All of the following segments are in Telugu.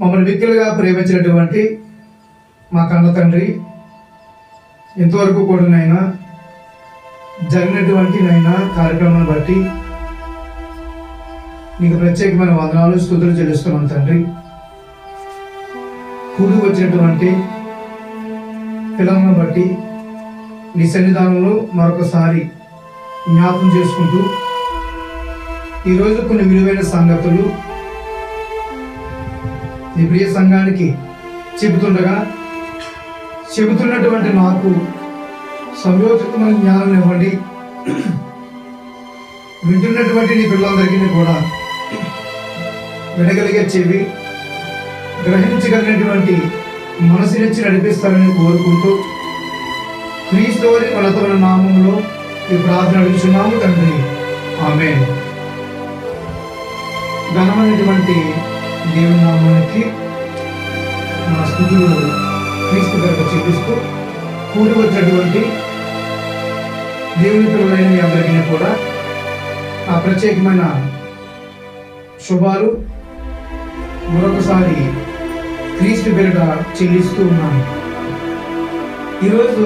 మమ్మల్ని మిక్కిలుగా ప్రేమించినటువంటి మా కన్న తండ్రి, ఇంతవరకు కూడా నైనా జరిగినటువంటి కార్యక్రమాన్ని బట్టి నీకు ప్రత్యేకమైన వందనాలు, స్తుతులు చెల్లిస్తున్నాం తండ్రి. కూడి వచ్చినటువంటి పిల్లలను బట్టి నీ సన్నిధానంలో మరొకసారి జ్ఞాపకం చేసుకుంటూ ఈరోజు కొన్ని విలువైన సంగతులు నీ ప్రియ సంఘానికి చెబుతున్నటువంటి నాకు సంయోజితమైన జ్ఞానం ఇవ్వండి. వింటున్నటువంటి నీ పిల్లలందరికీ కూడా వినగలిగే చెవి, గ్రహించగలిగినటువంటి మనసునిచ్చి నడిపిస్తారని కోరుకుంటూ క్రీస్తు వారి ఉన్నతమైన నామంలో ఈ ప్రార్థన అడుగుచున్నాము తండ్రి, ఆమేన్. ఘనమైనటువంటి దేవుని నామానికి నా స్తుతులు క్రీస్తు గారికి చెల్లిస్తూ కూడి వచ్చినటువంటి దేవుని పిల్లలైన మీ అందరికీ కూడా ఆ ప్రత్యేకమైన శుభాలు మరొకసారి క్రీస్తు పేరిట చెల్లిస్తూ ఉన్నాను. ఈరోజు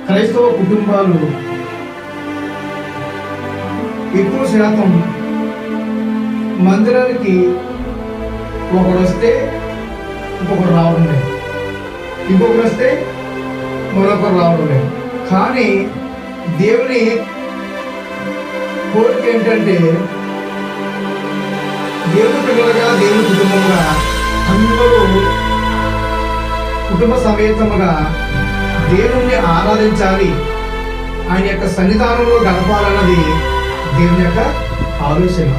క్రైస్తవ కుటుంబాలు ఎక్కువ శాతం మందిరానికి ఒకడు వస్తే ఇంకొకరు రావడం లేదు, ఇంకొకరు వస్తే మరొకరు రావడం లేదు. కానీ దేవుని కోరిక ఏంటంటే దేవుని పిల్లలుగా, దేవుని కుటుంబంగా అందరూ కుటుంబ సమేతముగా దేవుణ్ణి ఆరాధించాలి, ఆయన యొక్క సన్నిధానంలో గడపాలన్నది దేవుని యొక్క ఆలోచన.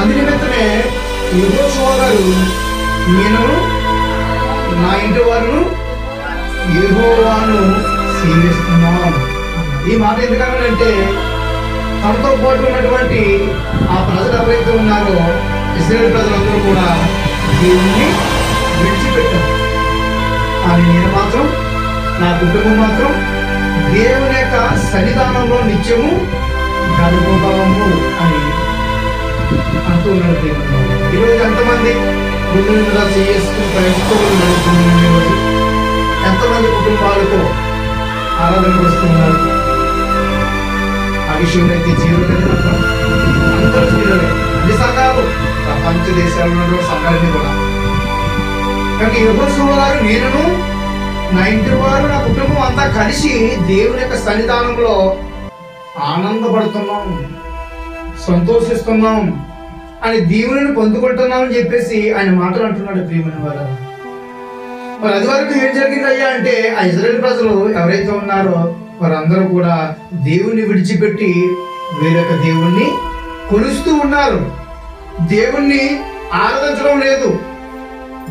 అందునిమిత్తమే యెహోషువ గారు నేను నా ఇంటి వారును యెహోవాను సేవిస్తున్నాం. ఈ మాట ఎందుకంటే తనతో పాటు ఉన్నటువంటి ఆ ప్రజలు ఎవరైతే ఉన్నారో ఇశ్రాయేలు ప్రజలందరూ కూడా దేవుణ్ణి విడిచిపెట్టారు. కానీ నేను మాత్రం, నా కుటుంబం మాత్రం దేవుని యొక్క సన్నిధానంలో నిత్యము గడిపోతాము అని అంటూ ఉన్నాడు దేవుడు. ఈరోజు ఎంతమంది గుండెలుగా చేసుకుని క్రైస్తవులు నడుస్తున్నారు? ఈరోజు ఎంతమంది కుటుంబాలతో ఆరాధనకు వస్తున్నారు? ఆ విషయంలో అయితే జీవితంలో అందరూ జీవులే, అన్ని సంఘాలు, ప్రపంచ దేశాలలో సంఘాలని కూడా. కానీ యెహోషువ గారు నేను, నా ఇంటి వారు, నా కుటుంబం అంతా కలిసి దేవుని యొక్క సన్నిధానంలో ఆనందపడుతున్నాం, సంతోషిస్తున్నాం అని దీవులను పొందుకుంటున్నామని చెప్పేసి ఆయన మాటలు అంటున్నాడు. ప్రియమైన వారు, మరి అది వరకు ఏం జరిగిందయ్యా అంటే ఆ ఇశ్రాయేలు ప్రజలు ఎవరైతే ఉన్నారో వారందరూ కూడా దేవుణ్ణి విడిచిపెట్టి వేరొక దేవుణ్ణి కొలుస్తూ ఉన్నారు. దేవుణ్ణి ఆరాధించడం లేదు.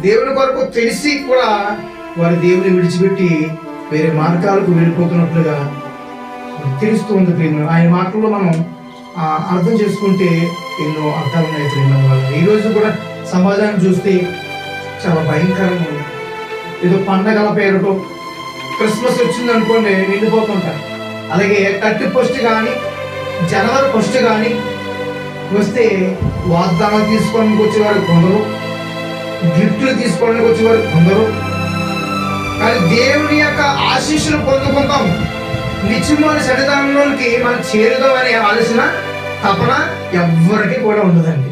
దేవుని కొరకు తెలిసి కూడా వారి దేవుని విడిచిపెట్టి వేరే మార్గాలకు వెళ్ళిపోతున్నట్లుగా తెలుస్తూ ఉంది. ప్రేమ ఆయన మాటల్లో మనం అర్థం చేసుకుంటే ఎన్నో అర్థాలు ఉన్నాయి. ప్రేమ వల్ల ఈరోజు కూడా సమాజాన్ని చూస్తే చాలా భయంకరంగా ఉంది. ఏదో పండగల పేరుతో క్రిస్మస్ వచ్చింది అనుకోండి నిండిపోతుంటారు. అలాగే 31 కానీ జనవరి 1 కానీ వస్తే వాగ్దానాలు తీసుకోవడానికి వచ్చేవారు కొందరు, గిఫ్ట్లు తీసుకోవడానికి వచ్చేవారు కొందరు. కానీ దేవుని యొక్క ఆశీస్సులు పొందుకుంటాం, నిత్యమైన సన్నిధానంలోనికి మనం చేరుదాం అనే ఆలోచన, తపన ఎవ్వరికి కూడా ఉండదండి.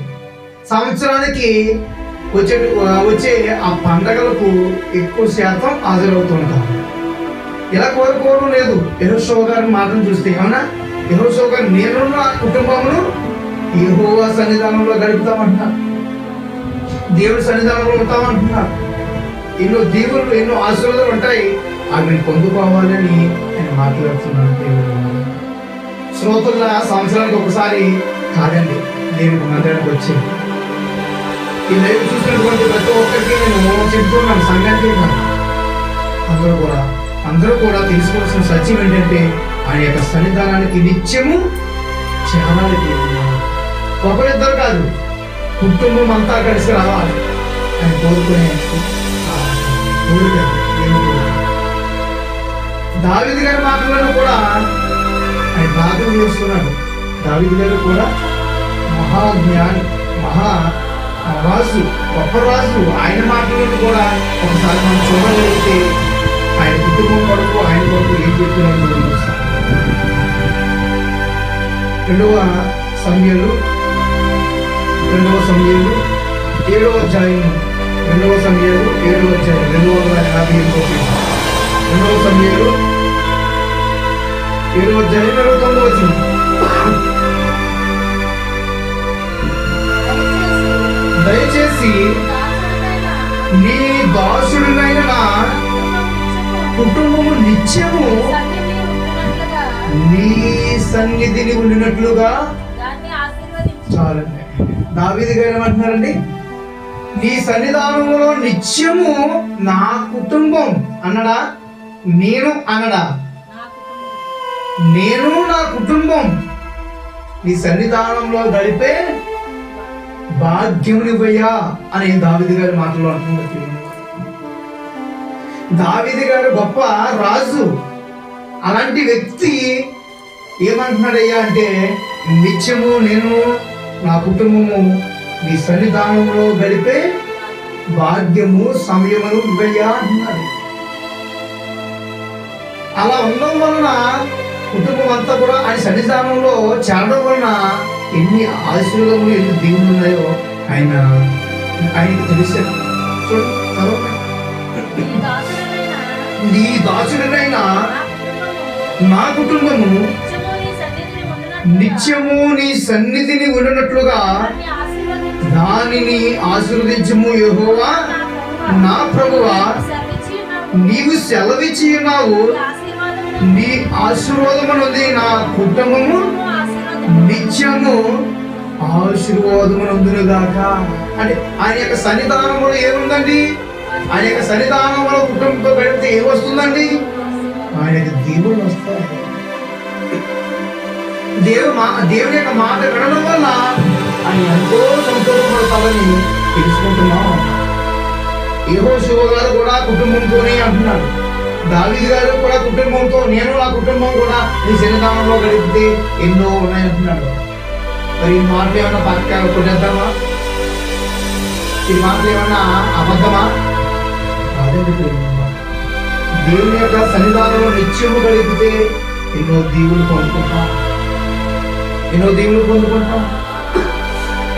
సంవత్సరానికి వచ్చే ఆ పండగలకు ఎక్కువ శాతం హాజరవుతుంటాం. ఇలా కోరుకోవడం లేదు. యెహోషువ గారి మాటను చూస్తే అవునా, యెహోషువ గారు నేను నా కుటుంబమును యెహోవా సన్నిధానంలో గడుపుతామంటున్నారు, దేవుడి సన్నిధానంలో ఉంటామంటున్నారు. ఎన్నో దీవులు, ఎన్నో ఆశీర్వాదాలు ఉంటాయి, అవి పొందుకోవాలని ఆయన మాట్లాడుతున్నాడు. శ్రోతల సంవత్సరానికి ఒకసారి కాదండి దేవుడి మందిరానికి వచ్చేది. ఈ లైవ్ చూసినటువంటి ప్రతి ఒక్కరికి నేను చెప్తున్నాను, సంఘానికి కాదు, అందరూ కూడా తెలుసుకోవాల్సిన సత్యం ఏంటంటే ఆయన యొక్క సన్నిధానానికి నిత్యము చేరాలి. ఒకరిద్దరు కాదు, కుటుంబం అంతా కలిసి రావాలి ఆయన కోరుకునే కోరిక. దావీదు గారి మాటలను కూడా ఆయన ప్రార్థన చేస్తున్నాడు. దావీదు గారు కూడా మహాజ్ఞాని, మహా ఆ రాజు, గొప్ప రాజు, ఆయన మాటలను కూడా ఒకసారి మనం చూడగలిగితే ఆయన కుటుంబం కొరకు ఆయన కొరకు ఏం చెప్తున్నాడు చూస్తాం. రెండవ సమూయేలు 7వ అధ్యాయం 258 రెండవ సమూయేలు 7వ అధ్యాయం 29వ వచనం. దయచేసి నీ దాసుడినైన నా కుటుంబము నిత్యము నీ సన్నిధిని ఉండినట్లుగా చాలండి. దావీదు గారు ఏమంటున్నారండి? నీ సన్నిధానంలో నిత్యము నా కుటుంబం అన్నడా, నేను అనడా? నేను నా కుటుంబం నీ సన్నిధానంలో గడిపే భాగ్యమునివ్వయ్యా అని దావీదు గారి మాటలో అంటున్నారు. దావీదు గారు గొప్ప రాజు, అలాంటి వ్యక్తి ఏమంటున్నాడయ్యా అంటే, నిత్యము నేను నా కుటుంబము నీ సన్నిధానంలో గడిపే భాగ్యము సమయమును ఇవ్వయ్యా అంటున్నాడు. అలా ఉండడం వలన కుటుంబం అంతా కూడా ఆయన సన్నిధానంలో చేరడం వలన ఎన్ని ఆశీర్వాదములు, ఎన్ని దీవులు ఉన్నాయో ఆయనకి తెలిసారు. నీ దాసుడైన నా కుటుంబము నిత్యము నీ సన్నిధిని ఉండినట్లుగా దానిని ఆశీర్వదించుము యెహోవా నా ప్రభువా, నీవు సెలవిచ్చి ఉన్నావు. నీ ఆశీర్వాదమునుంది నా కుటుంబము నిత్యము ఆశీర్వాదమునందునుగాక. అంటే ఆయన యొక్క సన్నిధానంలో ఏముందండి? ఆయన యొక్క సన్నిధానంలో కుటుంబంతో గడిపితే ఏం వస్తుందండి? ఆయనకి దీవులు వస్తాయి. దేవుని యొక్క మాట వినడం వల్ల ఆయన ఎంతో సంతోషపడతామని తెలుసుకుంటున్నాం. యెహోషువ గారు కూడా కుటుంబంతోనే అంటున్నాడు. దావీదు గారు కూడా కుటుంబంతో, నేను నా కుటుంబం కూడా నీ సన్నిధానంలో గడిపితే ఎన్నో ఉన్నాయి అంటున్నాడు. మరి ఈ మాటలు ఏమన్నా పక్క కొనేద్దామా? ఈ మాటలు ఏమన్నా అబద్ధమా? దేవుని యొక్క సన్నిధానంలో నిత్యము గడిపితే ఎన్నో దీవులు పొందుకుంటాం.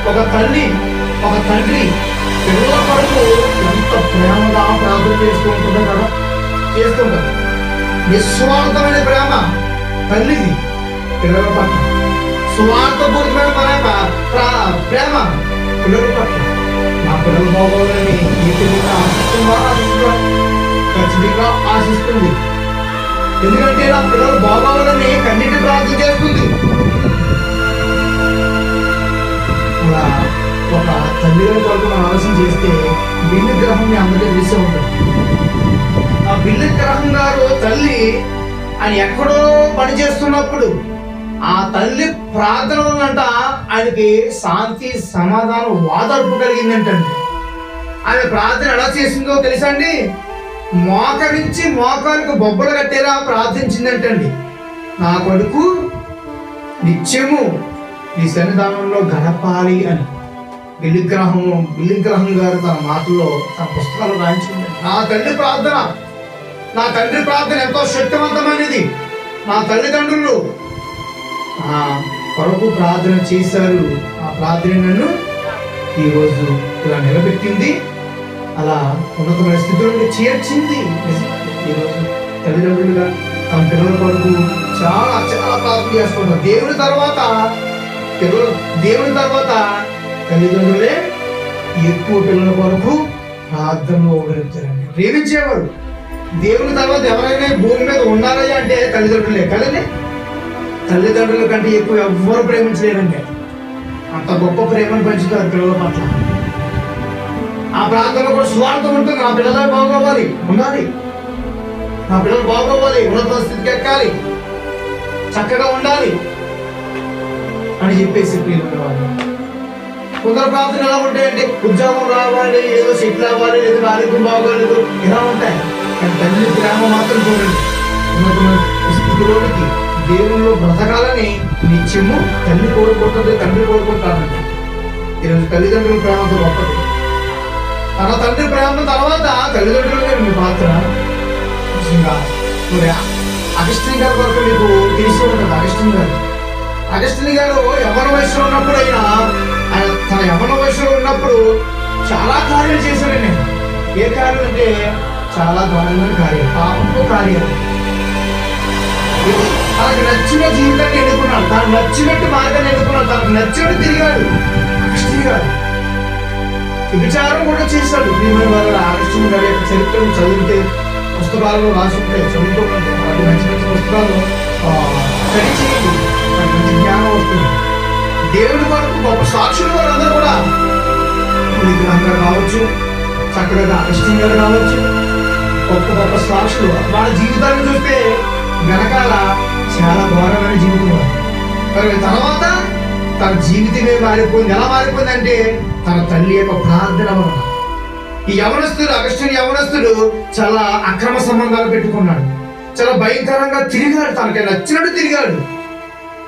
ఒక తల్లి, ఒక తండ్రి పిల్లల కొరకు ఎంత ప్రేమగా ప్రార్థన చేస్తూ ఉంటుందో కదా, చేస్తుంటారు. నిస్వార్థమైన ప్రేమ తల్లిది పిల్లల పట్ల, స్వార్థపూరితమైన ప్రేమ పిల్లల పట్ల. నా పిల్లలు బాగోవాలని ఖచ్చితంగా ఆశిస్తుంది. ఎందుకంటే నా పిల్లలు బాగోవాలని కన్నీటి ప్రార్థన చేస్తుంది. అలా ఒక తల్లిదండ్రుల కొరకు మనం ఆలోచన చేస్తే బిల్లు గ్రహం మీ అందరికీ తెలిసే ఉంటుంది. ఆ బిల్లు గ్రహం గారు తల్లి ఆయన ఎక్కడో పని చేస్తున్నప్పుడు ఆ తల్లి ప్రార్థన వల్లంట ఆయనకి శాంతి, సమాధానం, వాదార్పు కలిగిందంటండి. ఆమె ప్రార్థన ఎలా చేసిందో తెలుసా అండి? మోకరించి మోకాలకు బొబ్బలు కట్టేలా ప్రార్థించిందంటండి. నా కొడుకు నిత్యము నీ సన్నిధానంలో గడపాలి అని. బిల్లిగ్రహం గారు తన మాటల్లో, తన పుస్తకాలు రాయించింది. నా తండ్రి ప్రార్థన ఎంతో శక్తివంతమైనది. నా తల్లిదండ్రులు ఆ కొరకు ప్రార్థన చేశారు. ఆ ప్రార్థన నన్ను ఈరోజు ఇలా నిలబెట్టింది, అలా ఉన్నతమైన స్థితిలో చేర్చింది. ఈరోజు తల్లిదండ్రులుగా తమ పిల్లల కొరకు చాలా ప్రార్థన చేసుకుంటారు. దేవుని తర్వాత తల్లిదండ్రులే ఎక్కువ పిల్లల కొరకు ప్రార్థనలో గడుపుతారండి. ప్రేమించేవాడు. దేవుని తర్వాత ఎవరైనా భూమి మీద ఉండాలి అంటే తల్లిదండ్రులే కదండి. తల్లిదండ్రుల కంటే ఎక్కువ ఎవ్వరు ప్రేమించలేరండి. అంత గొప్ప ప్రేమను పంచుతారు పిల్లల పట్ల. ఆ ప్రార్థనలో కూడా స్వార్థం ఉంటుంది. నా పిల్లలు బాగోవాలి, ఉండాలి, నా పిల్లలు బాగోవాలి, ఉన్నత స్థితికి ఎక్కాలి, చక్కగా ఉండాలి అని చెప్పేసి ప్రియులు వాళ్ళు. కొందరు ప్రార్థన ఎలా ఉంటాయంటే ఉద్యోగం రావాలి, ఏదో సెటిల్ అవ్వాలి, లేదా ఆరోగ్యం బాగోలేదు, ఇలా ఉంటాయి. కానీ తల్లి ప్రేమ మాత్రం చూడండి. ఉన్నతమైన స్థితిలోనికి దేవుళ్ళు బ్రతకాలని నిత్యము తల్లి కోరుకుంటుంది, తండ్రి కోరుకుంటారంట. ఈరోజు తల్లిదండ్రుల ప్రేమతో గొప్పది. తన తండ్రి ప్రేమ తర్వాత తల్లిదండ్రులనే మీ పాత్ర. నిజంగా మరి అగస్టిన్ గారి వరకు మీకు తెలిసి ఉంటుంది. అగస్టిన్ గారు యవ్వన వయసులో ఉన్నప్పుడు ఆయన తన యవ్వన వయసులో ఉన్నప్పుడు చాలా కార్యాలు చేశాడండి. ఏ కార్యాలు అంటే చాలా దారుణమైన కార్యాలు, పాపపు కార్యాలు. తనకు నచ్చిన జీవితాన్ని ఎన్నుకున్నాడు, తనకు నచ్చినట్టు మార్గాన్ని ఎన్నుకున్నాడు, తనకు నచ్చినట్టు తిరిగాడు అగస్టిన్ గారు. విచారం కూడా చేశాడు. అగస్టిన్ గారి యొక్క చరిత్రను చదివితే, పుస్తకాలలో రాసుకుంటే చదువుతుంటే అది మంచి మంచి పుస్తకాలు స్టడీ చేయండి, మంచి జ్ఞానం వస్తుంది. దేవుడి వరకు గొప్ప సాక్షులు వారు అందరూ కూడా విగ్రహంగా కావచ్చు, చక్కగా అగస్టిన్ గారు కావచ్చు, గొప్ప గొప్ప సాక్షులు. వాళ్ళ జీవితాన్ని చూస్తే వెనకాల చాలా ఘోరమైన జీవితం. మరి తర్వాత తన జీవితమే మారిపోయింది. ఎలా మారిపోయిందంటే తన తల్లి యొక్క ప్రార్థన వలన. ఈ యవనస్తుడు, అగస్టిన్ యవనస్తుడు చాలా అక్రమ సంబంధాలు పెట్టుకున్నాడు, చాలా భయంకరంగా తిరిగాడు, తనకి నచ్చినట్టు తిరిగాడు,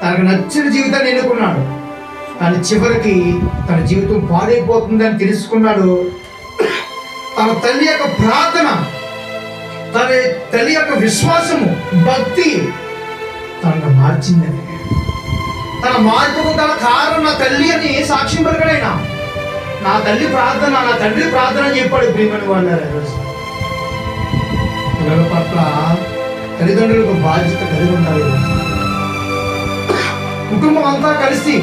తనకు నచ్చిన జీవితాన్ని ఎన్నుకున్నాడు. కానీ చివరికి తన జీవితం పాడైపోతుందని తెలుసుకున్నాడు. తన తల్లి యొక్క ప్రార్థన, తన తల్లి యొక్క విశ్వాసము, భక్తి తనను మార్చిందని. తన మార్పుకు గల కారణం నా తల్లి అని సాక్ష్యం పలికాడైనా. నా తల్లి ప్రార్థన, నా తండ్రి ప్రార్థన అని చెప్పాడు. ప్రియమని వాళ్ళారు. పిల్లల పట్ల తల్లిదండ్రులకు బాధ్యత కలిగి ఉండాలి. కుటుంబం అంతా కలిసి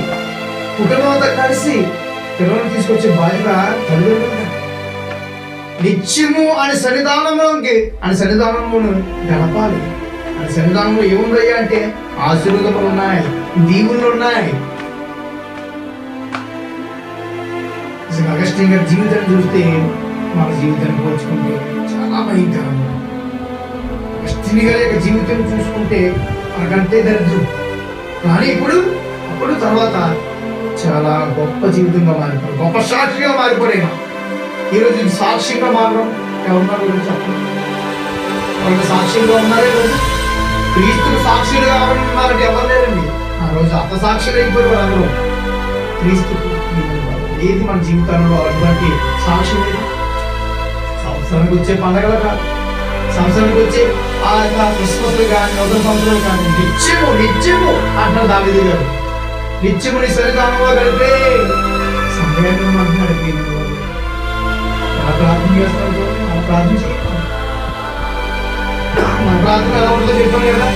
పిల్లలను తీసుకొచ్చే బాధ్యత తల్లిదండ్రులు. నిత్యము ఆయన సన్నిధానంలో గడపాలి. ఆయన సన్నిధానంలో ఏముందయ్యా అంటే ఆశీర్వాదములు ఉన్నాయి, దీవులు ఉన్నాయి. అగస్టిన్ గారి జీవితాన్ని చూస్తే మన జీవితాన్ని పోల్చుకుంటే చాలా భయంకరంగా. అగస్టిన్ గారి యొక్క జీవితం చూసుకుంటే మనకంటే దరిద్రం. కానీ అప్పుడు తర్వాత చాలా గొప్ప జీవితంగా మారిపోయి, గొప్ప సాక్షిగా మారిపోయినా. ఈరోజు సాక్ష్యంగా మారడం ఎవరున్నారు గురించి చెప్పండి. వాళ్ళకి సాక్ష్యంగా ఉన్నారే రోజు. క్రీస్తుకు సాక్షులుగా ఎవరున్నారంటే ఎవరు లేరండి. ఆ రోజు అర్థసాక్షులు అయిపోయారు అందరూ. క్రీస్తుకు ఏది మన జీవితంలో అటువంటి సాక్ష్యం లేదు. సంవత్సరానికి వచ్చే పండగలు కాదు, సంవత్సరానికి వచ్చే ఆ యొక్క క్రిస్మస్లు కానీ, నూతన సంవత్సరాలు కానీ నిత్యము అంటున్నారు దావీదు గారు. నిత్యము నీ సన్నిధానంలో గడిపే సమయాన్ని అంటున్నాడు. ఎలా ప్రార్థన చేస్తాడు, అలా ప్రార్థన చేయాలి. మన ప్రార్థన ఎలా ఉంటుందో చెప్పాను కదా.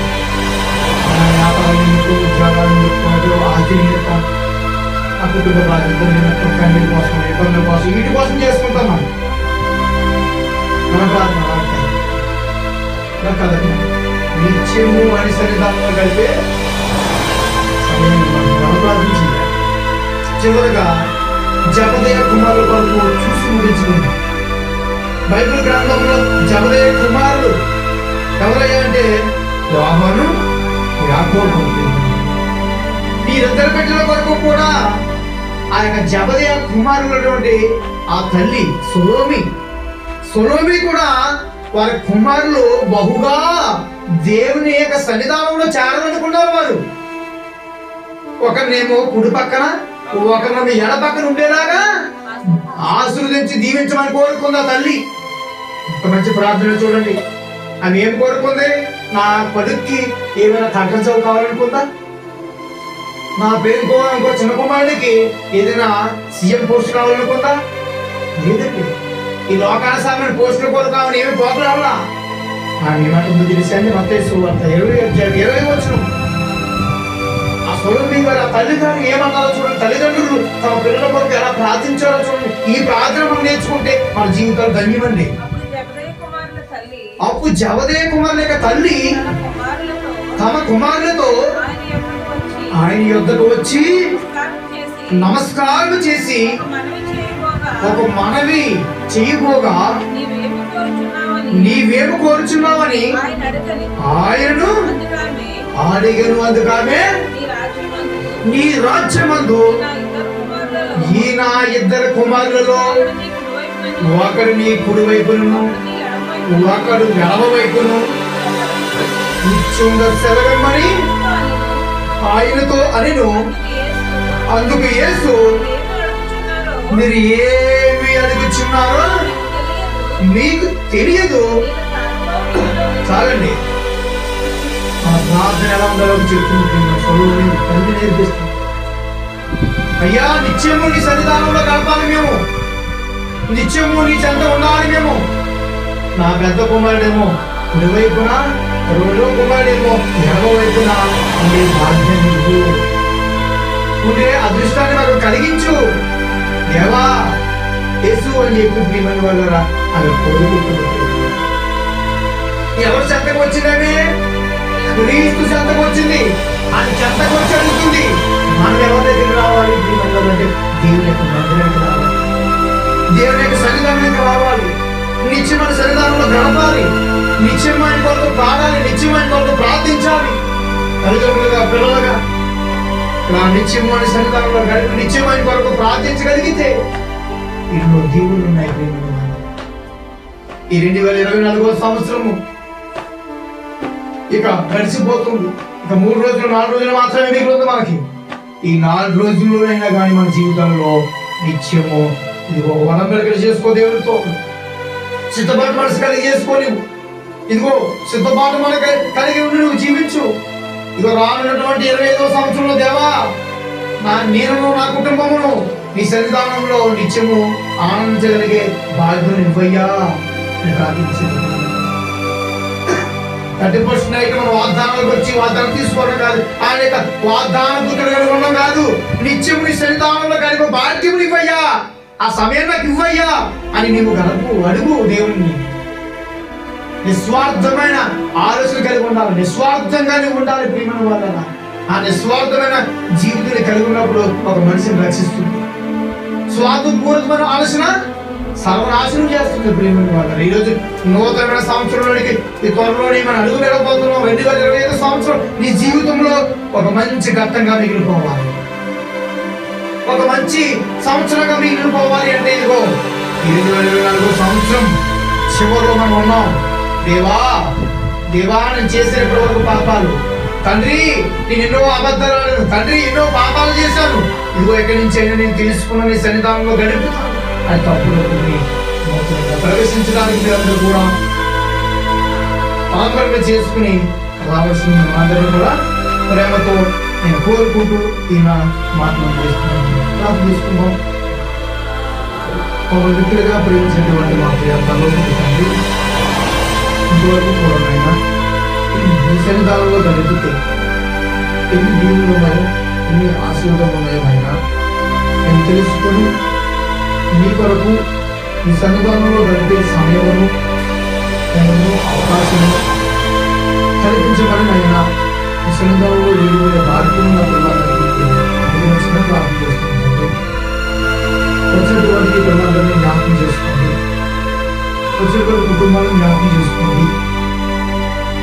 వ్యాపారం నిమిత్తం, ఉద్యోగాల నిమిత్తం, ఆస్తి నిమిత్తం, ఆ కుటుంబ బాధ్యతల నిమిత్తం, ఫ్యామిలీ కోసం, ఇబ్బందుల కోసం, వీటి కోసం చేసుకుంటాం మనం. మన ప్రార్థన అలా కదండి. నిత్యము అని సన్నిధానంలో గడిపే సమయం మనం ప్రార్థించింది. చివరిగా జబదయ కుమారుల కొరకు చూసి ముగించుకుంది. బైబిల్ గ్రంథంలో జబదయ కుమారులు ఎవరయ్యా అంటే యోహాను, యాకోబు. వీరిద్దరు బిడ్డల కొరకు కూడా ఆ యొక్క జబదయ కుమారులటువంటి ఆ తల్లి సొలోమి కూడా వారి కుమారులు బహుగా దేవుని యొక్క సన్నిధానంలో చేరాలనుకున్నారు. వారు ఒకరినేమో కుడి పక్కన, ఒకరినేమో ఎడ పక్కన ఉండేలాగా ఆశీర్వదించి దీవించమని కోరుకుంది ఆ తల్లి. ఒక మంచి ప్రార్థన చూడండి. ఆమె ఏం కోరుకుంది? నా కొడుక్కి ఏమైనా తగ్గ చదువు కావాలనుకుందా? నా పేరుకో ఇంకో చిన్న కుమారుడికి ఏదైనా సీఎం పోస్ట్ కావాలనుకుందా? లేదండి. ఈ లోకానుసారమైన పోస్టుల కొరకు ఆమె ఏమి పోకరావాలా? ఆమె ఏమంటుందో తెలిసండి. మత్తయి వార్త 20 వచనం. ఆ సొలొమోను గారు, ఆ తల్లి గారు ఏమన్నారో చూడండి. తల్లిదండ్రులు తమ పిల్లల కొరకు ఎలా ప్రార్థించారో చూడండి. ఈ ప్రార్థన మనం నేర్చుకుంటే మన జీవితాలు ధన్యమండి. అప్పుడు జబదయ కుమారుల యొక్క తల్లి తమ కుమారులతో ఆయన యొద్దకు వచ్చి నమస్కారం చేసి ఒక మనవి చేయబోగా, నీవేమి కోరుచున్నావని ఆయనను అడిగను. అందుకామె, నీ రాజ్యమందు ఈ నా ఇద్దరు కుమారులలో ఒకడు నీ కుడి వైపును, ఒకడు ఎడమ వైపును నిత్యంగా సెలవిమ్మని ఆయనతో అనెను. అందుకు యేసు, మీరు ఏమి అడుగుచున్నారో మీకు తెలియదు. చాలండి. మా ప్రార్థన ఎలా ఉండాలో చెప్తుంది. తల్లి నేర్పిస్తుంది. అయ్యా, నిత్యము నీ సన్నిధానంలో గడపాలి మేము, నిత్యము నీ చెంత ఉండాలి మేము. నా పెద్ద కుమారుడేమో కుడివైపున, రెండో కుమారుడేమో ఎడమ వైపున ఉండే భాగ్యం ఉండే అదృష్టాన్ని నాకు కలిగించు దేవా యేసు అని చెప్పి ప్రియమైన వాళ్ళ అవి కోరుకుంటున్నారు. ఎవరు చెంతకు వచ్చిందని? క్రీస్తు చెంతకు వచ్చింది. అది చెంతకు వచ్చి అడుగుతుంది. మనం ఎవరి దగ్గర రావాలి? అంటే దేవుని యొక్క మందిరానికి రావాలి, దేవుని యొక్క సన్నిధానానికి రావాలి, నిత్యమైన సన్నిధానంలో గడపాలి, నిత్యమైన కొరకు పాడాలి, నిత్యమైన కొరకు ప్రార్థించాలి. తల్లిదండ్రులుగా పిల్లలుగా నా నిత్యమైన సన్నిధానంలో గడిపి నిత్యమైన కొరకు ప్రార్థించగలిగితే ఎన్నో దీవులు ఉన్నాయి. ఈ 2024 సంవత్సరము ఇక గడిచిపోతుంది. ఇక 3 రోజులు 4 రోజులు మాత్రమే మిగులుతుంది మనకి. ఈ 4 రోజుల్లోనైనా కానీ మన జీవితంలో నిత్యము ఇదిగో వనంబరికలు చేసుకో, దేవుడితో సిద్ధపాటు మనసు కలిగి చేసుకోని, ఇదిగో సిద్ధపాటు మనకు కలిగి ఉండి నువ్వు జీవించు. ఇదిగో రానున్నటువంటి 25వ సంవత్సరంలో దేవా నేను నా కుటుంబమును నీ సన్నిధానంలో నిత్యము ఆనందించగలిగే బాధ్యత ఇవ్వయ్యా అని ప్రార్థించింది. 30% అయితే మనం వాగ్దానాలకు వచ్చి వాగ్దానం తీసుకోవడం కాదు, ఆయన యొక్క వాగ్దానం కలిగి ఉండడం కాదు, నిత్యము నీ సన్నిధానంలో కలిగి బాధ్యతలు ఇవ్వయ్యా, ఆ సమయం నాకు ఇవ్వయ్యా అని నీవు గడపు, అడుగు దేవుణ్ణి. నిస్వార్థమైన ఆలోచన కలిగి ఉండాలి, నిస్వార్థంగా నువ్వు ఉండాలి ప్రియమైన వాళ్ళ. ఆ నిస్వార్థమైన జీవితాన్ని కలిగి ఉన్నప్పుడు ఒక మనిషిని రక్షిస్తుంది. స్వార్థపూరితమైన ఆలోచన సర్వనాశనం చేస్తుంది ప్రియమైన వాళ్ళ. ఈరోజు నూతనమైన సంవత్సరంలోనికి ఈ త్వరలోని మనం అడుగు వెళ్ళబోతున్నాం. 2025 సంవత్సరం నీ జీవితంలో ఒక మంచి ఘట్టంగా మిగిలిపోవాలి, ఒక మంచి సంవత్సరంగా మిగిలిపోవాలి. అంటే ఇదిగో 2024 సంవత్సరం చివరిలో మనం ఉన్నాం. దేవా నేను చేసిన ఇప్పటి వరకు పాపాలు, తండ్రి నేను ఎన్నో అబద్ధాలు, తండ్రి ఎన్నో పాపాలు చేశాను, ఇదిగో ఎక్కడి నుంచి అయినా నేను తెలుసుకున్న నీ సన్నిధానంలో గడుపుతాను అని తప్పులు ప్రవేశించడానికి మీరందరూ కూడా ఆందోళన చేసుకుని రావాల్సిన అందరూ కూడా ప్రేమతో నేను కోరుకుంటూ ఈయన మాటలు చేసుకున్నాం. ఒక వ్యక్తులుగా ప్రేమించినటువంటి మా ప్రియాల్లో తండ్రి ఇంతవరకు కూడా అయినా ఈ సన్నిధానంలో గడిపితే ఎన్ని దీవులు ఉన్నాయో, ఎన్ని ఆశీర్వాదాలు ఉన్నాయో అయినా నేను తెలుసుకొని మీ కొరకు ఈ సన్నిధానంలో గడిపే సమయమును ఎన్నో అవకాశము కల్పించమని అయినా ఈ సన్నిధానంలో వెళ్ళిపోయే బాధ్యతను నాకు ప్రార్థన చేస్తున్నాను. వచ్చినటువంటి పిల్లలందరినీ జ్ఞాపకం చేసుకోండి, వచ్చినటువంటి కుటుంబాలను జ్ఞాపకం చేసుకోండి,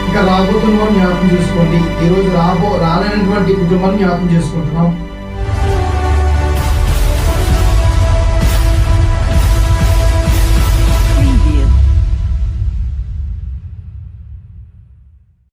ఇంకా రాబోతున్న వారిని జ్ఞాపకం చేసుకోండి. ఈరోజు రాలేనటువంటి కుటుంబాన్ని జ్ఞాపకం చేసుకుంటున్నాం.